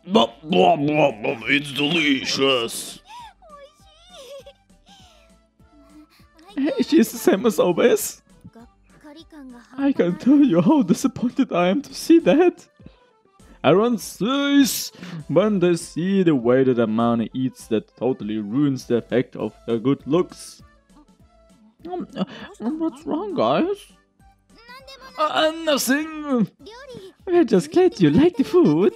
It's delicious. She's the same as always. I can tell you how disappointed I am to see that. Everyone says when they see the way that Amane eats, that totally ruins the effect of her good looks. What's wrong, guys? Nothing. We're just glad you like the food.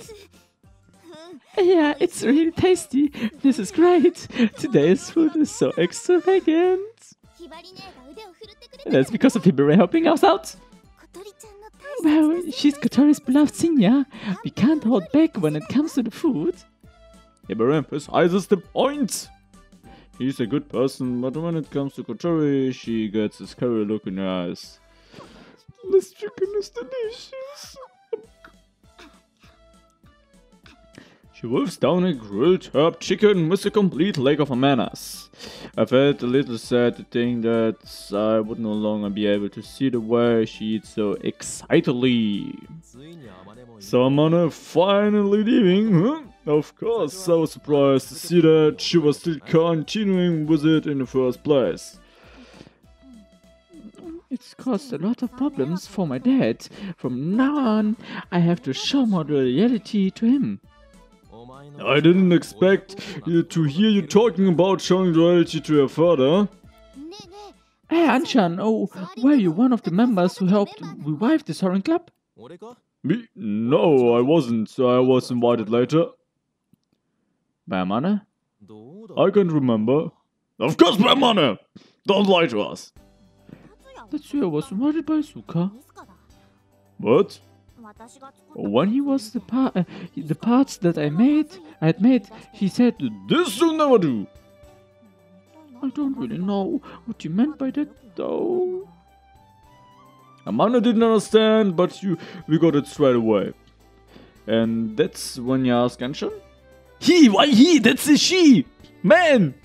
Yeah, it's really tasty. This is great. Today's food is so extravagant. That's because of Hibare helping us out. Well, she's Kotori's beloved senior. We can't hold back when it comes to the food. Hibare emphasizes the point. He's a good person, but when it comes to Kotori, she gets a scary look in her eyes. This chicken is delicious. She wolfs down a grilled herb chicken with a complete lack of manners. I felt a little sad to think that I would no longer be able to see the way she eats so excitedly. So Amane finally leaving, huh? Of course, I was surprised to see that she was still continuing with it in the first place. It's caused a lot of problems for my dad. From now on, I have to show more loyalty to him. I didn't expect to hear you talking about showing loyalty to your father. Hey Anshan, oh, were you one of the members who helped revive the Soaring Club? Me? No, I wasn't. I was invited later. By Amane? I can't remember. Of course by Amane! Don't lie to us. Tatsuya was invited by Isuka. What? When he was the parts that I had made, he said, "This you'll never do." I don't really know what you meant by that, though. Amane didn't understand, but we got it straight away. And that's when you ask Anshan? He? Why he? That's a she! Man!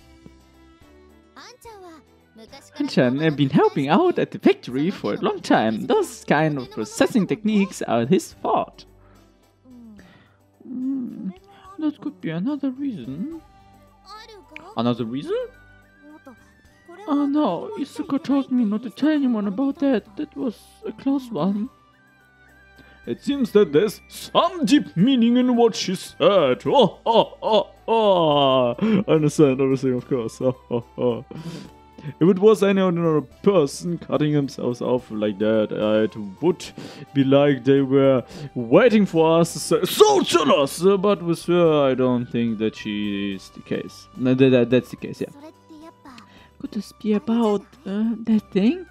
Anshan had been helping out at the factory for a long time. Those kind of processing techniques are his fault. That could be another reason. Another reason? Oh no, Isuka told me not to tell anyone about that. That was a close one. It seems that there's some deep meaning in what she said. I understand everything, of course. If it was any other person cutting themselves off like that, it would be like they were waiting for us to say, "So tell us!" But with her, I don't think that she is the case. No, that's the case, yeah. Could this be about that thing?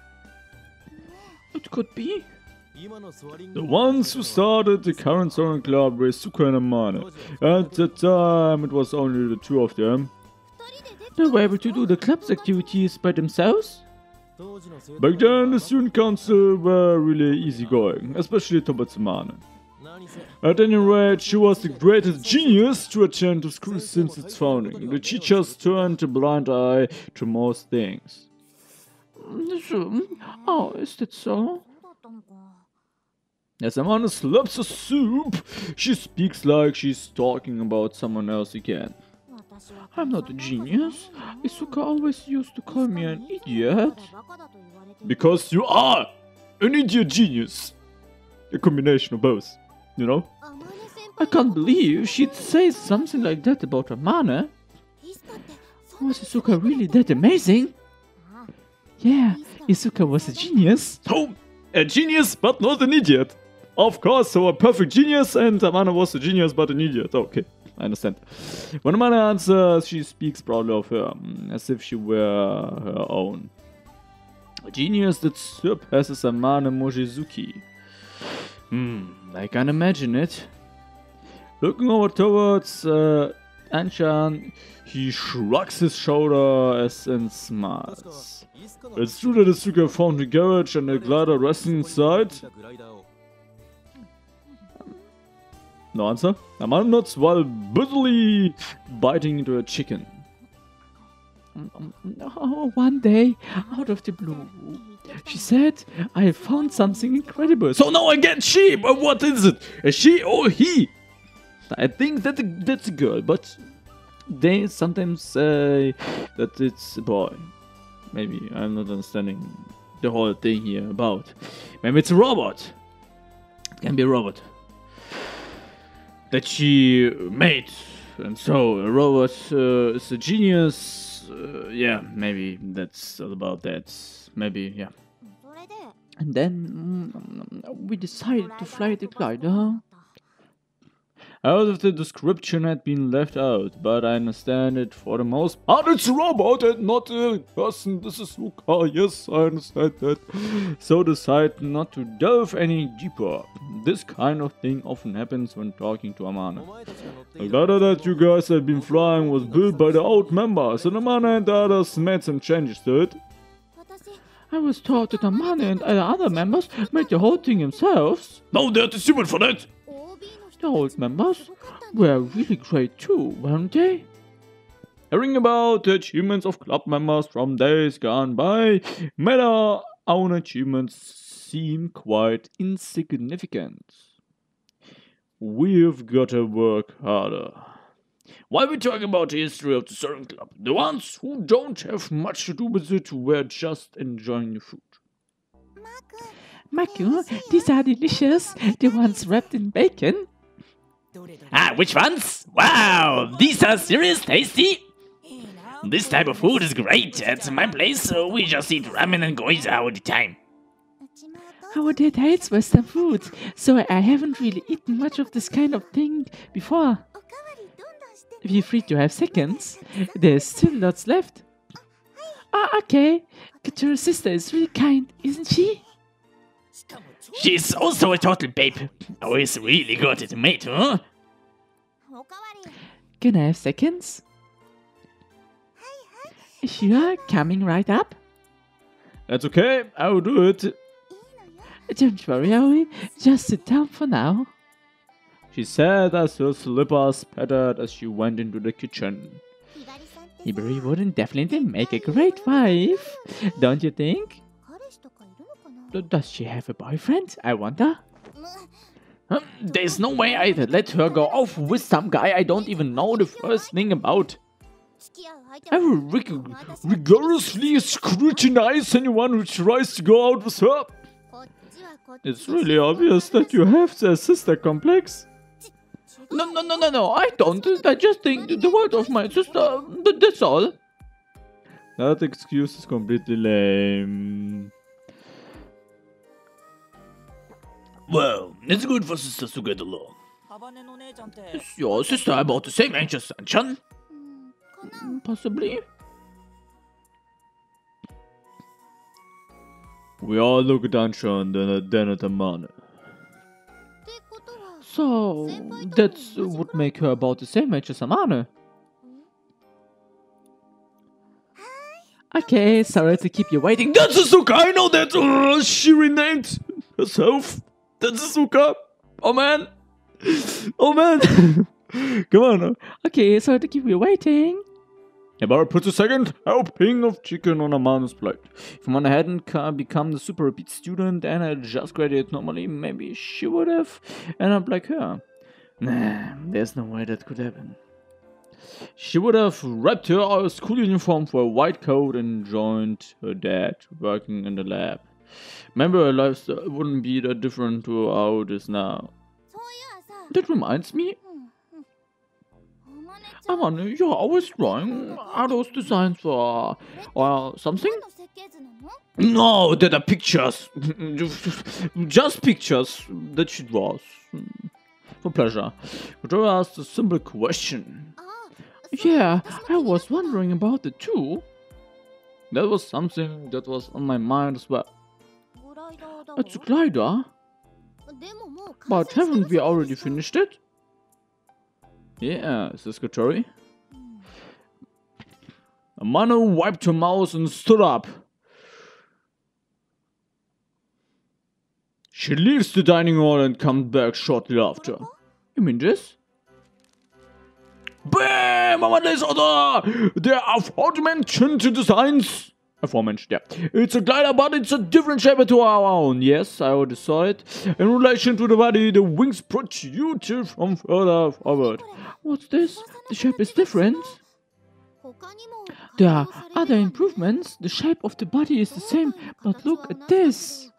It could be. The ones who started the current Soaring Club were Isuka and Amane. At the time, it was only the two of them. They were able to do the club's activities by themselves? Back then, the student council were really easygoing, especially towards Amane. At any rate, she was the greatest genius to attend to school since its founding. The teachers turned a blind eye to most things. Oh, is that so? As Amane slurps her soup, she speaks like she's talking about someone else again. I'm not a genius. Isuka always used to call me an idiot. Because you are an idiot genius. A combination of both, you know? I can't believe she'd say something like that about Amane. Was Isuka really that amazing? Yeah, Isuka was a genius. Oh, a genius but not an idiot. Of course, so a perfect genius, and Amane was a genius but an idiot. Okay, I understand. When Amane answers, she speaks proudly of her, as if she were her own. A genius that surpasses Amane Mochizuki. I can imagine it. Looking over towards Anshan, he shrugs his shoulder and smiles. It's true that Isuka found a garage and a glider resting inside. No answer. Amane nods while busily biting into a chicken. One day, out of the blue, she said, I found something incredible. So now I get she! What is it? A she or he? I think that's a girl, but they sometimes say that it's a boy. Maybe I'm not understanding the whole thing here about. Maybe it's a robot. It can be a robot that she made, and so a robot is a genius. Yeah, maybe that's all about that. Maybe, yeah. And then we decided to fly the glider. Out of the description had been left out, but I understand it for the most part. It's a robot and not a person. This is Isuka. Yes, I understand that. So decide not to delve any deeper. This kind of thing often happens when talking to Amane. The glider that you guys have been flying was built by the old members, and Amane and the others made some changes to it. I was taught that Amane and the other members made the whole thing themselves. No, they're too stupid for that. The old members were really great too, weren't they? Hearing about the achievements of club members from days gone by made our own achievements seem quite insignificant. We've got to work harder. Why we talking about the history of the certain club? The ones who don't have much to do with it were just enjoying the food. Maku, these are delicious, the ones wrapped in bacon. Ah, which ones? Wow, these are serious tasty. This type of food is great. At my place, so we just eat ramen and gyoza all the time. Our dad hates Western food, so I haven't really eaten much of this kind of thing before. Feel free to have seconds. There's still lots left. Ah, okay. Katura's sister is really kind, isn't she? She's also a total babe. Always really good at tomato, huh? Can I have seconds? Sure, coming right up. That's okay, I'll do it. Don't worry, Aoi. Just sit down for now. She said as her slippers pattered as she went into the kitchen. Hibari wouldn't definitely make a great wife, don't you think? Does she have a boyfriend, I wonder? There's no way I'd let her go off with some guy I don't even know the first thing about. I will rigorously scrutinize anyone who tries to go out with her. It's really obvious that you have the sister complex. No, I don't. I just think the word of my sister, that's all. That excuse is completely lame. Well, it's good for sisters to get along. Is your sister about the same age as Sanchan? Possibly. We all look at Anshan then at Amane. So, that would make her about the same age as Amane. Okay, sorry to keep you waiting. That's Isuka, I know that! She renamed herself. That's Isuka. Oh man. Oh man. Come on. Okay, sorry to keep you waiting. About put a second helping of chicken on Amane's plate. If Amane hadn't become the super repeat student and had just graduated normally, maybe she would have ended up like her. Nah, there's no way that could happen. She would have wrapped her school uniform for a white coat and joined her dad working in the lab. Maybe her lifestyle wouldn't be that different to how it is now. That reminds me. Amane, you're always drawing. Are those designs for something? No, they're the pictures. Just pictures that she draws. For pleasure. Could I ask a simple question? Yeah, I was wondering about it too. That was something that was on my mind as well. It's a glider? But haven't we already finished it? Yeah, is this Kotori? Amane wiped her mouth and stood up. She leaves the dining hall and comes back shortly after. You mean this? Bam! Amane's order! There are aforementioned designs. Aforementioned, yeah. It's a glider, but it's a different shape to our own. Yes, I already saw it. In relation to the body, the wings protrude from further forward. What's this? The shape is different. There are other improvements. The shape of the body is the same, but look at this.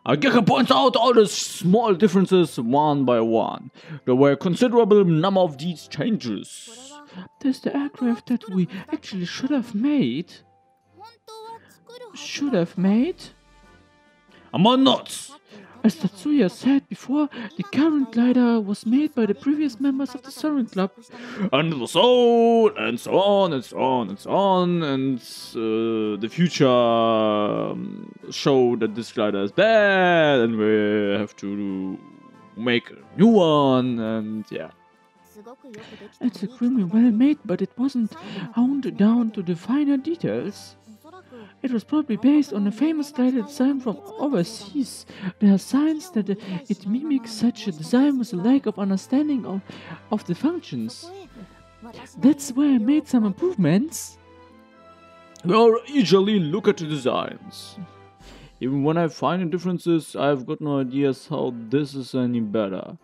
Ageka points out all the small differences one by one. There were a considerable number of these changes. There's the aircraft that we actually should have made. Am I nuts? As Tatsuya said before, the current glider was made by the previous members of the Soaring Club. And it was so, and so on, and so on, and so on, and the future showed that this glider is bad, and we have to make a new one, and yeah. It's extremely well made, but it wasn't honed down to the finer details. It was probably based on a famous glider design from overseas. There are signs that it mimics such a design with a lack of understanding of the functions. That's why I made some improvements. I'll usually look at the designs. Even when I find the differences, I've got no ideas how this is any better.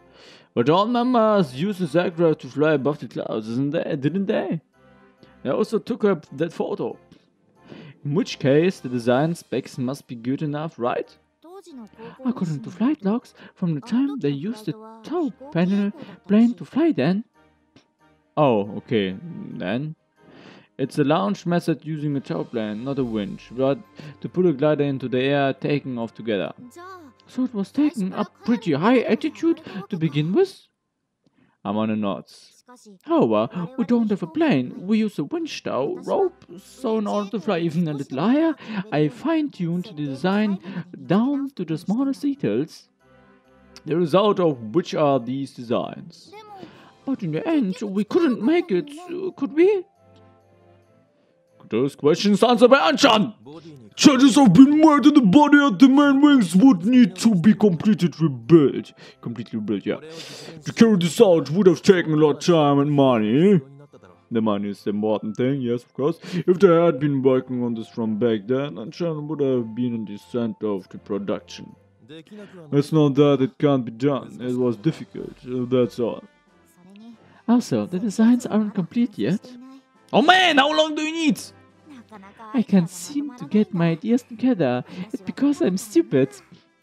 But all members used this aircraft to fly above the clouds, didn't they? They also took up that photo. In which case, the design specs must be good enough, right? According to flight logs, from the time they used the tow plane to fly then. Oh, okay, then. It's a launch method using a tow plane, not a winch, but to put a glider into the air, taking off together. So it was taken up pretty high altitude to begin with? Amane nods. However, we don't have a plane. We use a winch tow rope, so in order to fly even a little higher, I fine-tuned the design down to the smallest details. The result of which are these designs. But in the end, we couldn't make it, could we? Those questions answered by Anshan. Changes have been made in the body and the main wings would need to be completely rebuilt, yeah. To carry this out would have taken a lot of time and money. The money is the important thing, yes, of course. If they had been working on this from back then, Anshan would have been in the center of the production. It's not that it can't be done, it was difficult, that's all. Also, the designs aren't complete yet. Oh man, how long do you need? I can't seem to get my ideas together. It's because I'm stupid.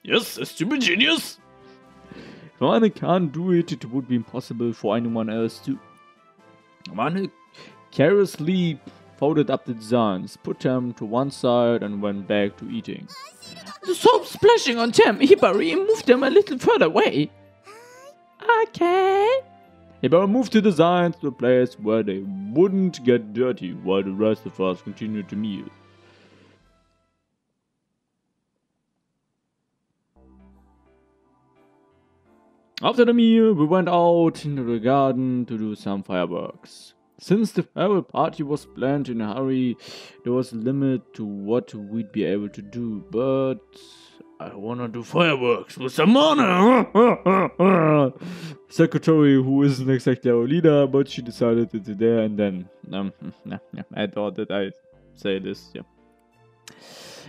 Yes, a stupid genius. If Amane can't do it, it would be impossible for anyone else to. Amane carelessly folded up the designs, put them to one side and went back to eating. The soap splashing on them, Hibari moved them a little further away. Okay. Hibari moved the designs to a place where they wouldn't get dirty while the rest of us continued to meal. After the meal, we went out into the garden to do some fireworks. Since the farewell party was planned in a hurry, there was a limit to what we'd be able to do, but I wanna do fireworks with Amane! Secretary, who isn't exactly our leader, but she decided it's there and then. I thought that I'd say this, yeah.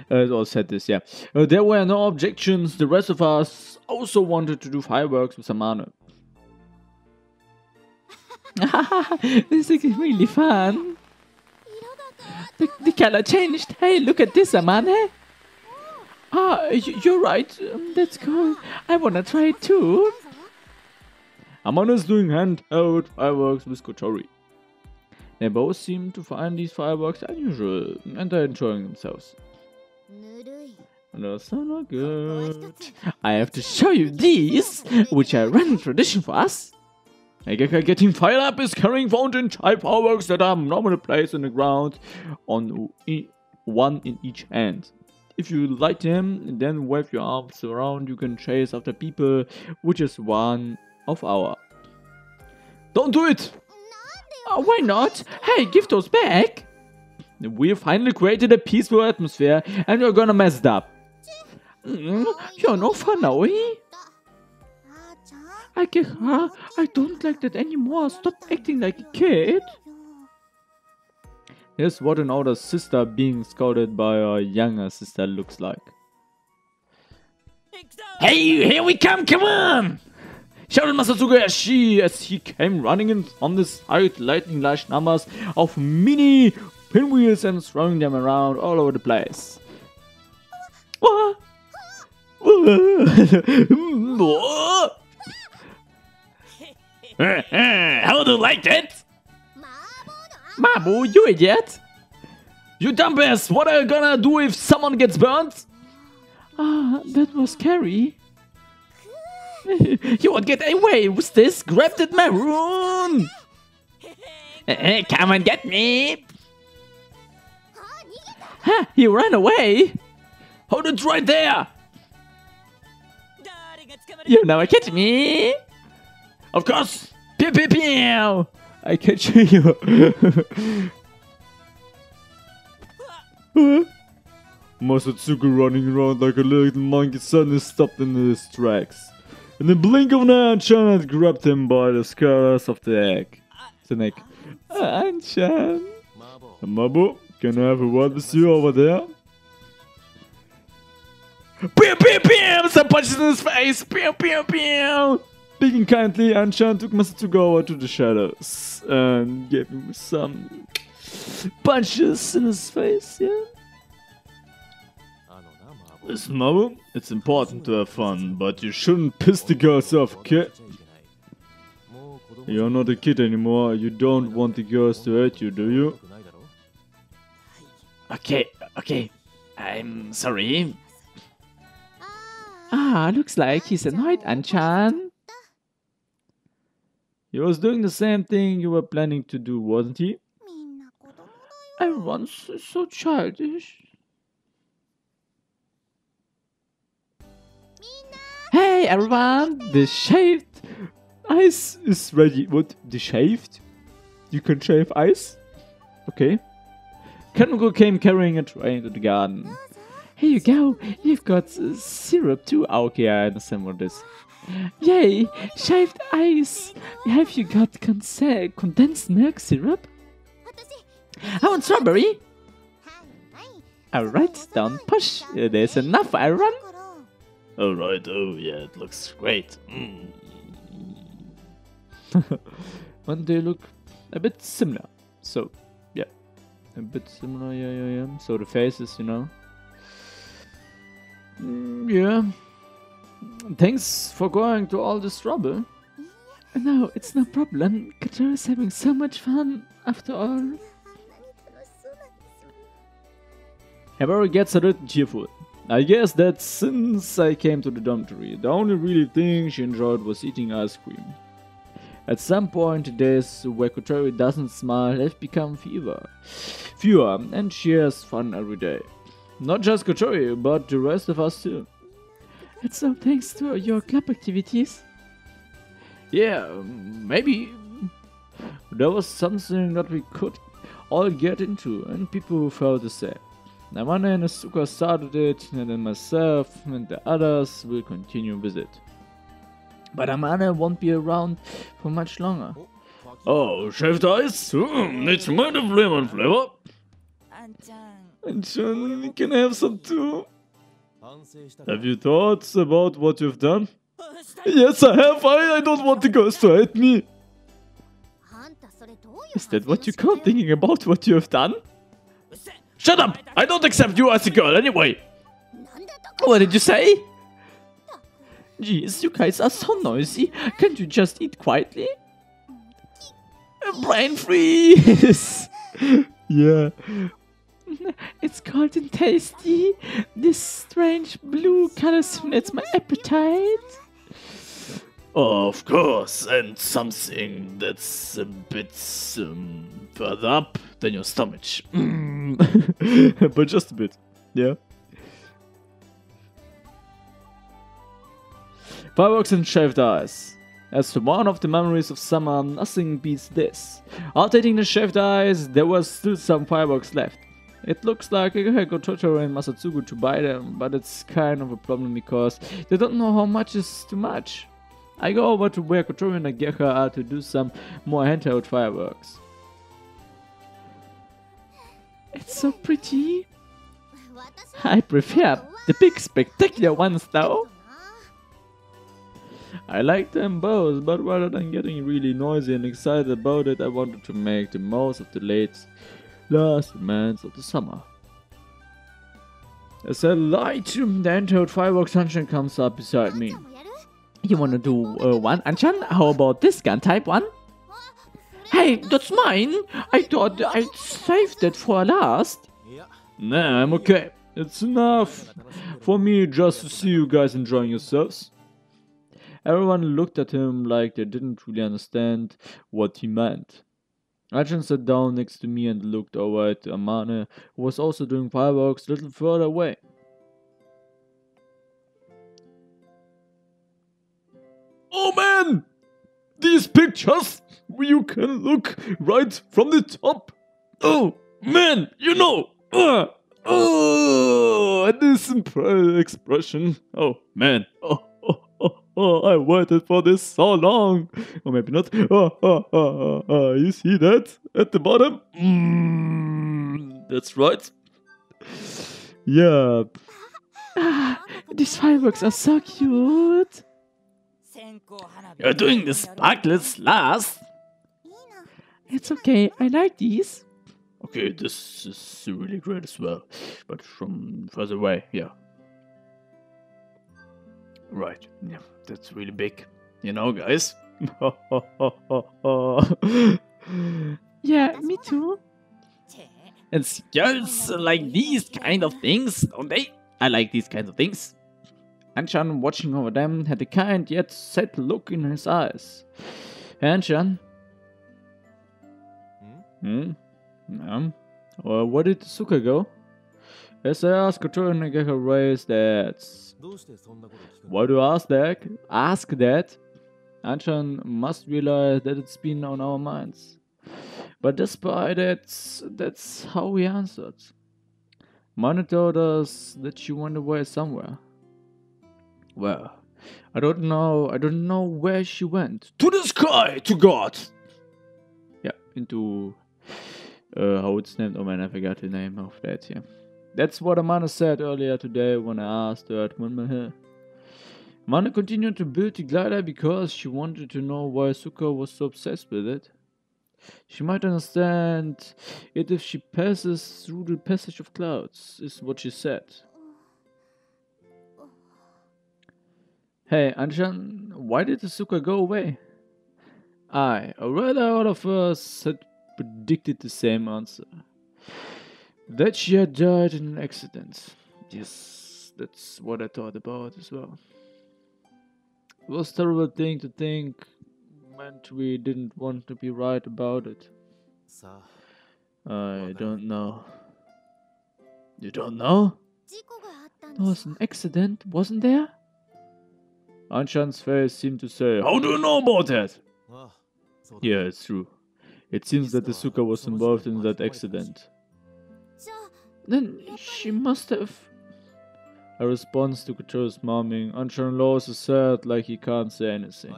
Or said this, yeah. There were no objections. The rest of us also wanted to do fireworks with Amane. This is really fun. The color changed. Hey, look at this, Amane. Ah, you're right. That's cool. I wanna try it too. Amane is doing handheld fireworks with Kotori. They both seem to find these fireworks unusual, and they're enjoying themselves. That's not good. I have to show you these, which are a running tradition for us. Ageka getting fired up is carrying fountain-type fireworks that are normally placed on the ground on one in each hand. If you light them and then wave your arms around, you can chase after people, which is one of our. Don't do it! Why not? Hey, give those back! We finally created a peaceful atmosphere and you're gonna mess it up. You're no fun, are we? I don't like that anymore. Stop acting like a kid. Here's what an older sister being scolded by a younger sister looks like. Hey, here we come on! Shouted Masatsuga as he came running in on the side, lightning large numbers of mini pinwheels and throwing them around all over the place. What? How do you like that? Mabu, you idiot! You dumbass, what are you gonna do if someone gets burnt? Ah, that was scary. You won't get away with this. Grab that maroon! Come and get me! Ha! He ran away! Hold it right there! You never catch me! Of course! Pew pew pew! I catch you! Masatsuka running around like a little monkey suddenly stopped in his tracks. In the blink of an eye, Anchan had grabbed him by the scales of the neck. Anchan! Mabu, can I have a word with you over there? Pew pew pew! Some punches in his face! Pew pew pew! Speaking kindly, Anchan took Masatsuka over to the shadows and gave him some punches in his face, yeah? Listen, Mabu, it's important to have fun, but you shouldn't piss the girls off, okay? You're not a kid anymore, you don't want the girls to hurt you, do you? Okay, I'm sorry. Ah, looks like he's annoyed, Anchan. He was doing the same thing you were planning to do, wasn't he? Everyone's so childish. Hey everyone, the shaved ice is ready. What? The shaved? You can shave ice? Okay. Kanoko came carrying a tray into the garden. Here you go, you've got syrup too. Ah, okay, I understand what it is. Yay, shaved ice. Have you got condensed milk syrup? I want strawberry. Alright, don't push. There's enough, Iron. Alright, oh yeah, it looks great. And they look a bit similar. So, yeah. A bit similar, yeah. So the faces, you know. Yeah. Thanks for going to all this trouble. No, it's no problem. Kato is having so much fun, after all. Everyone gets a little cheerful. I guess that since I came to the dormitory, the only really thing she enjoyed was eating ice cream. At some point, days where Kotori doesn't smile have become fewer, and she has fun every day. Not just Kotori, but the rest of us too. It's all thanks to your club activities. Yeah, maybe. There was something that we could all get into, and people who felt the same. Namane and Isuka started it, and then myself and the others will continue with it. But Amane won't be around for much longer. Oh, shaved ice? It's made of lemon flavor. Anchan, can I have some too? Have you thought about what you've done? Yes, I have. I don't want the girls to hate me. Is that what you call thinking about what you have done? Shut up! I don't accept you as a girl anyway! What did you say? Jeez, you guys are so noisy. Can't you just eat quietly? Brain freeze! Yeah. It's cold and tasty. This strange blue color stimulates my appetite. Of course, and something that's a bit further up than your stomach. But just a bit, yeah. Fireworks and shaved ice. As to one of the memories of summer, nothing beats this. After eating the shaved ice, there was still some fireworks left. It looks like I could go Totoro and Masatsugu to buy them, but it's kind of a problem because they don't know how much is too much. I go over to where Kotori and Ageha are to do some more handheld fireworks. It's so pretty. I prefer the big spectacular ones though. I like them both, but rather than getting really noisy and excited about it, I wanted to make the most of the last months of the summer. As I light the entered fireworks, Anshan comes up beside me. You wanna do one, Anshan? How about this gun type one? Hey, that's mine! I thought I'd saved it for last. Nah, I'm okay. It's enough for me just to see you guys enjoying yourselves. Everyone looked at him like they didn't really understand what he meant. Arjun sat down next to me and looked over at Amane, who was also doing fireworks a little further away. Oh man! These pictures! You can look right from the top! Oh man! You know! This expression! Oh man! Oh, I waited for this so long. Or maybe not. You see that at the bottom? That's right. Yeah. These fireworks are so cute. You're doing the sparklets last. It's okay, I like these. Okay, this is really great as well. But from further away, yeah. Right, yeah, that's really big. You know, guys. Yeah, me too. And girls like these kind of things, don't they? I like these kinds of things. Anshan, watching over them, had a kind yet sad look in his eyes. Anshan? Where did Isuka go? As I asked, Kotori Nagaka raised that. Why do you ask that? Anshan must realize that it's been on our minds. But despite it, that's how we answered. Mana told us that she went away somewhere. Well, I don't know where she went. To the sky, to God! Yeah, into how it's named. Oh man, I forgot the name of that, yeah. That's what Amana said earlier today when I asked her at Munmahe. Amana continued to build the glider because she wanted to know why Isuka was so obsessed with it. She might understand it if she passes through the passage of clouds, is what she said. Hey, Anshan, why did Isuka go away? Or rather all of us had predicted the same answer. That she had died in an accident. Yes, that's what I thought about as well. It was a terrible thing to think, meant we didn't want to be right about it. I don't know. You don't know? There was an accident, wasn't there? Anshan's face seemed to say, How do you know about that? Yeah, it's true. It seems that Isuka was involved in that accident. Then she must have... A response to Kotori's mumming, Anshan lowers his head like he can't say anything.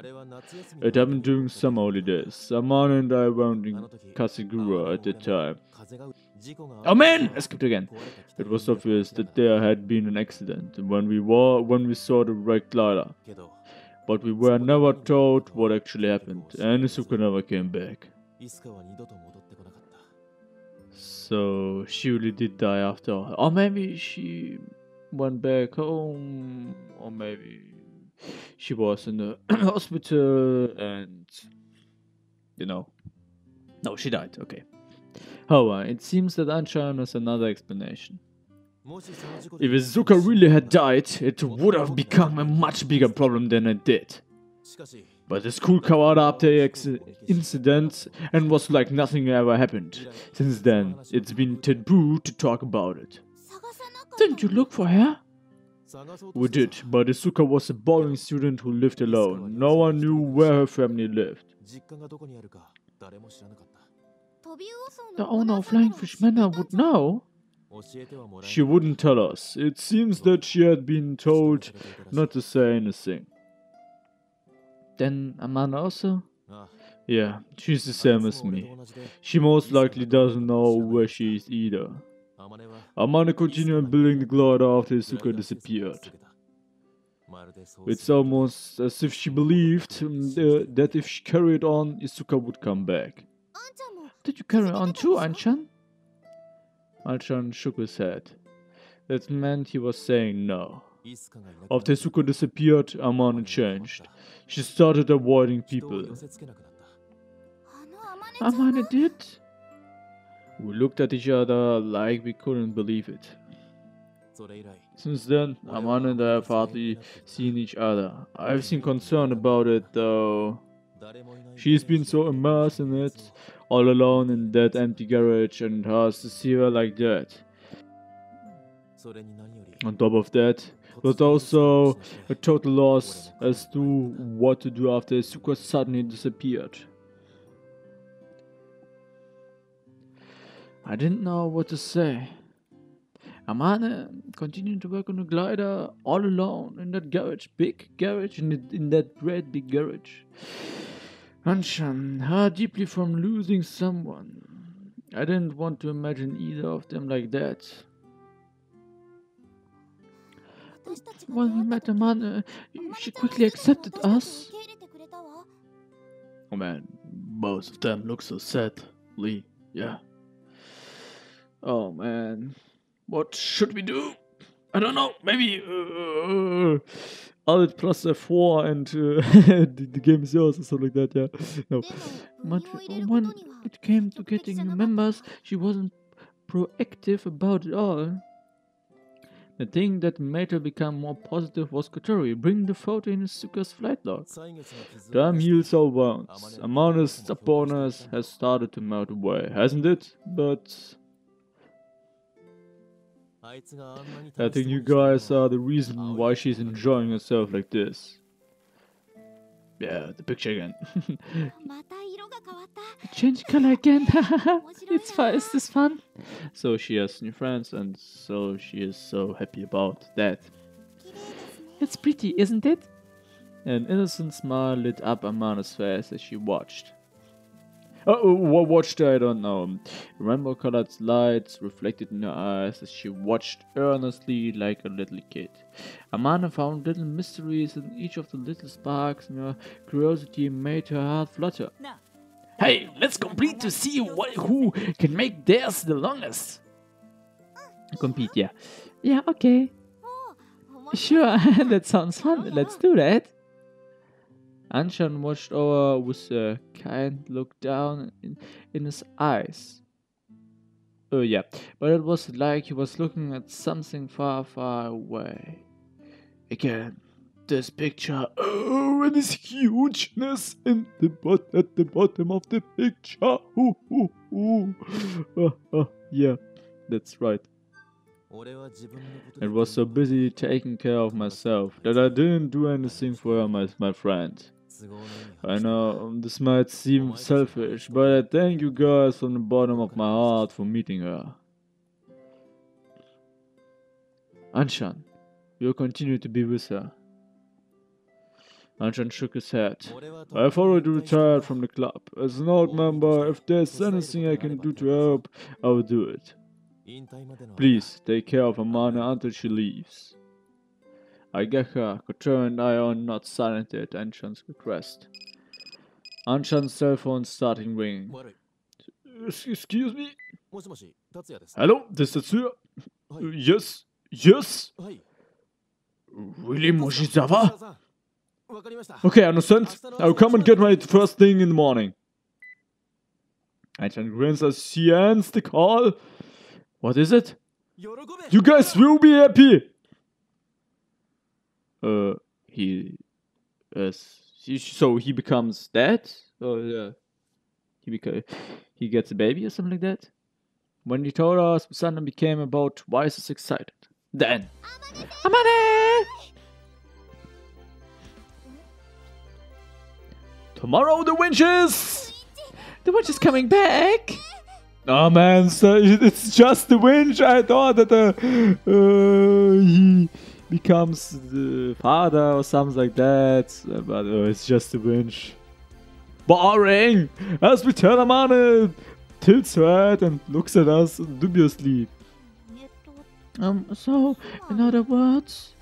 It happened during summer holidays. Amana and I went in Kasegura at the time. Oh man! I skipped again. It was obvious that there had been an accident when we saw the wrecked glider. But we were never told what actually happened, and Isuka never came back. So she really did die after all. Or maybe she went back home, or maybe she was in the hospital and, you know. No, she died, okay. However, it seems that Anshan has another explanation. If Isuka really had died, it would have become a much bigger problem than it did. But the school covered up the incident and was like nothing ever happened. Since then, it's been taboo to talk about it. Didn't you look for her? We did, but Isuka was a boring student who lived alone. No one knew where her family lived. The owner of Flying Fish Manor would know. She wouldn't tell us. It seems that she had been told not to say anything. Then Amanda also? Yeah, she's the same as me. She most likely doesn't know where she is either. Amane continued building the glider after Isuka disappeared. It's almost as if she believed that if she carried on, Isuka would come back. Did you carry on too, Anshan? Anshan shook his head. That meant he was saying no. After Isuka disappeared, Amane changed. She started avoiding people. Amane did? We looked at each other like we couldn't believe it. Since then, Amane and I have hardly seen each other. I've seen concern about it though. She's been so immersed in it, all alone in that empty garage, and has to see her like that. On top of that, was also a total loss as to what to do after Isuka suddenly disappeared. I didn't know what to say. Amane continued to work on the glider all alone in that garage, big garage, in that great big garage. Anshan hurt deeply from losing someone. I didn't want to imagine either of them like that. When we met Amane, she quickly accepted us. Oh man, both of them look so sadly, yeah. Oh man, what should we do? I don't know, maybe Alt plus F4 and the game is yours or something like that, yeah. No. But when it came to getting new members, she wasn't proactive about it all. The thing that made her become more positive was Kotori bringing the photo in Isuka's flight log. Damn heals all wounds. Amane's stubbornness has started to melt away, hasn't it? But I think you guys are the reason why she's enjoying herself like this. Yeah, the picture again. It changed color again. It's fun. Is this fun? So she has new friends, and so she is so happy about that. It's pretty, isn't it? An innocent smile lit up Amane's face as she watched. What watched I don't know. Rainbow-colored lights reflected in her eyes as she watched earnestly like a little kid. Amane found little mysteries in each of the little sparks, and her curiosity made her heart flutter. Hey, let's compete to see who can make theirs the longest. Compete, yeah. Yeah, okay. Sure, that sounds fun. Let's do that. Anshan watched over with a kind look down in his eyes. Oh yeah, but it was like he was looking at something far, far away. Again, this picture. Oh, and this hugeness at the bottom of the picture. Yeah, that's right. I was so busy taking care of myself that I didn't do anything for her, my friend. I know this might seem selfish, but I thank you guys from the bottom of my heart for meeting her. Anshan, you'll continue to be with her. Anshan shook his head. I've already retired from the club. As an old member, if there's anything I can do to help, I will do it. Please take care of Amane until she leaves. Aigeka, Kotori and I are not silent at Anshan's request. Anshan's cell phone started ringing. Excuse me? Hello, this is Tatsuya. Yes, yes? Really, Moshizawa? Okay, I understand. I'll come and get my first thing in the morning. Anshan grins as she ends the call. What is it? You guys will be happy! He so he becomes dead? Yeah. He gets a baby or something like that? When he told us, Susanna became about twice as excited. Then Amane! Tomorrow the winches! The winch is coming back! Oh man, so it's just the winch. I thought that he becomes the father or something like that, but it's just the winch. Boring! As we turn him on it, tilts her head and looks at us dubiously. So, in other words,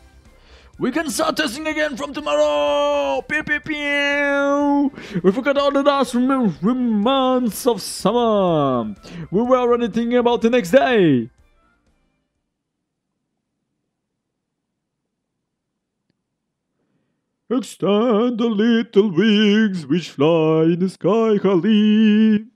we can start testing again from tomorrow! Pew pew pew! We forgot all the last months of summer. We were already thinking about the next day. Extend the little wings which fly in the sky, Khalif.